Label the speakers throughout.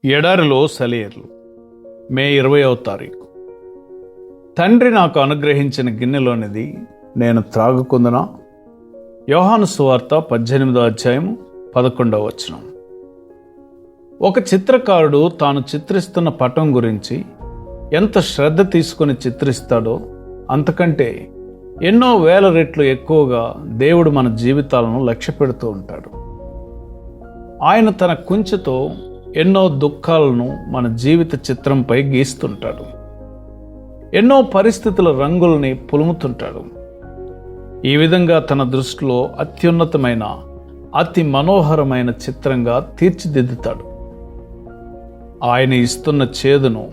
Speaker 1: ఎడారిలో సెలయేర్లు. మే 20వ తారీఖు. తండ్రి నాకు అనుగ్రహించిన గిన్నెలోనిది నేను త్రాగుకుందునా? యోహాను సువార్త 18వ అధ్యాయము 11వ వచనం. ఒక చిత్రకారుడు తాను చిత్రిస్తున్న పటం గురించి ఎంత శ్రద్ధ తీసుకొని చిత్రిస్తాడో అంతకంటే ఎన్నో వేల రెట్లు ఎక్కువగా దేవుడు మన జీవితాలను లక్ష్య పెడుతూ ఉంటాడు. ఆయన తన కుంచెతో ఎన్నో దుఃఖాలను మన జీవిత చిత్రంపై గీస్తుంటాడు. ఎన్నో పరిస్థితుల రంగుల్ని పులుముతుంటాడు. ఈ విధంగా తన దృష్టిలో అత్యున్నతమైన అతి మనోహరమైన చిత్రంగా తీర్చిదిద్దుతాడు. ఆయన ఇస్తున్న చేదును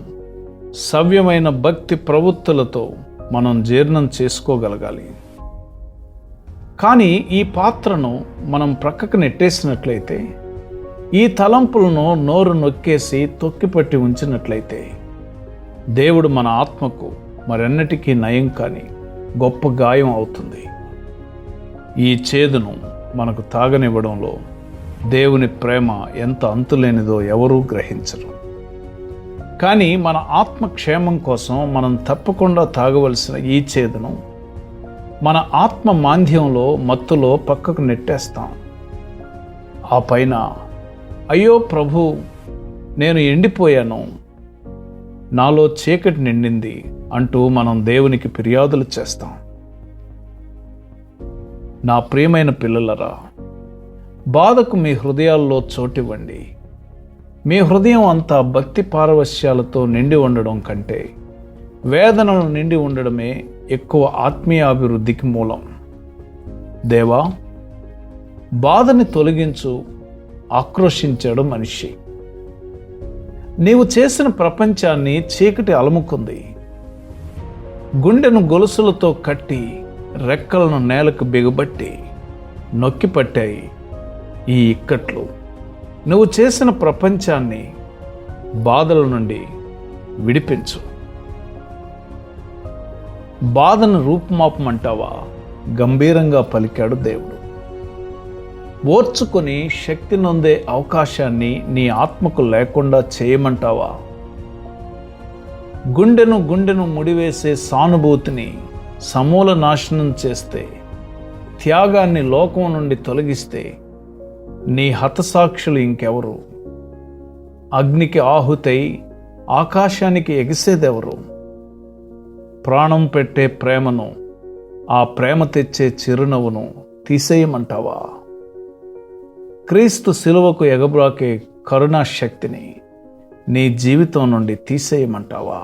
Speaker 1: సవ్యమైన భక్తి ప్రవృత్తులతో మనం జీర్ణం చేసుకోగలగాలి. కానీ ఈ పాత్రను మనం ప్రక్కకు నెట్టేసినట్లయితే, ఈ తలంపులను నోరు నొక్కేసి తొక్కిపట్టి ఉంచినట్లయితే, దేవుడు మన ఆత్మకు మరెన్నటికీ నయం కాని గొప్ప గాయం అవుతుంది. ఈ చేదును మనకు తాగనివ్వడంలో దేవుని ప్రేమ ఎంత అంతులేనిదో ఎవరూ గ్రహించరు. కానీ మన ఆత్మక్షేమం కోసం మనం తప్పకుండా తాగవలసిన ఈ చేదును మన ఆత్మ మాంద్యంలో మత్తులో పక్కకు నెట్టేస్తాం. ఆ పైన అయ్యో ప్రభు, నేను ఎండిపోయాను, నాలో చీకటి నిండింది అంటూ మనం దేవునికి ఫిర్యాదులు చేస్తాం. నా ప్రియమైన పిల్లలరా, బాధకు మీ హృదయాల్లో చోటివ్వండి. మీ హృదయం అంతా భక్తి పారవశ్యాలతో నిండి ఉండడం కంటే వేదనలు నిండి ఉండడమే ఎక్కువ ఆత్మీయాభివృద్ధికి మూలం. దేవా, బాధని తొలగించు, ఆక్రోశించాడు మనిషి. నీవు చేసిన ప్రపంచాన్ని చీకటి అలముకుంది. గుండెను గొలుసులతో కట్టి రెక్కలను నేలకు బిగబట్టి నొక్కిపట్టాయి ఈ ఇక్కట్లు. నువ్వు చేసిన ప్రపంచాన్ని బాధల నుండి విడిపించు. బాధను రూపుమాపమంటావా? గంభీరంగా పలికాడు దేవుడు. ఓర్చుకొని శక్తి నొందే అవకాశాన్ని నీ ఆత్మకు లేకుండా చేయమంటావా? గుండెను ముడివేసే సానుభూతిని సమూల నాశనం చేస్తే, త్యాగాన్ని లోకం నుండి తొలగిస్తే నీ హతసాక్షులు ఇంకెవరు? అగ్నికి ఆహుతై ఆకాశానికి ఎగిసేదెవరు? ప్రాణం పెట్టే ప్రేమను, ఆ ప్రేమ తెచ్చే చిరునవ్వును తీసేయమంటావా? క్రీస్తు శిలువకు ఎగబ్రాకే కరుణాశక్తిని నీ జీవితం నుండి తీసేయమంటావా?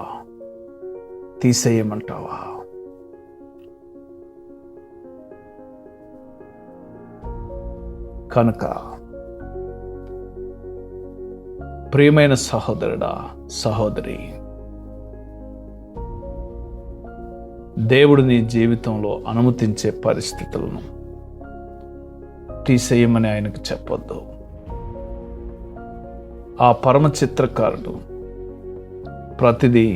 Speaker 1: కనుక ప్రియమైన సహోదరుడా, సహోదరి, దేవుడు నీ జీవితంలో అనుమతించే పరిస్థితులను తీసేయమని ఆయనకు చెప్పొద్దు. ఆ పరమ చిత్రకారుడు ప్రతిదీ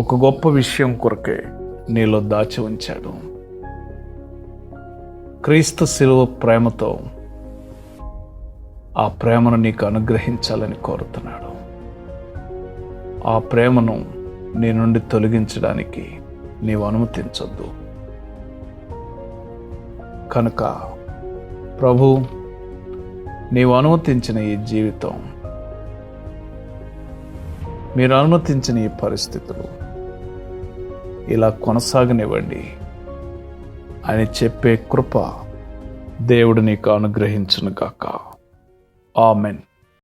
Speaker 1: ఒక గొప్ప విషయం కొరకే నీలో దాచి ఉంచాడు. క్రీస్తు శిలువ ప్రేమతో ఆ ప్రేమను నీకు అనుగ్రహించాలని కోరుతున్నాడు. ఆ ప్రేమను నీ నుండి తొలగించడానికి నీవు అనుమతించొద్దు. కనుక ప్రభు, నీవు అనుమతించిన ఈ జీవితం, మీరు అనుమతించిన ఈ పరిస్థితులు ఇలా కొనసాగనివ్వండి అని చెప్పే కృప దేవుడు నీకు అనుగ్రహించును గాక. ఆమెన్.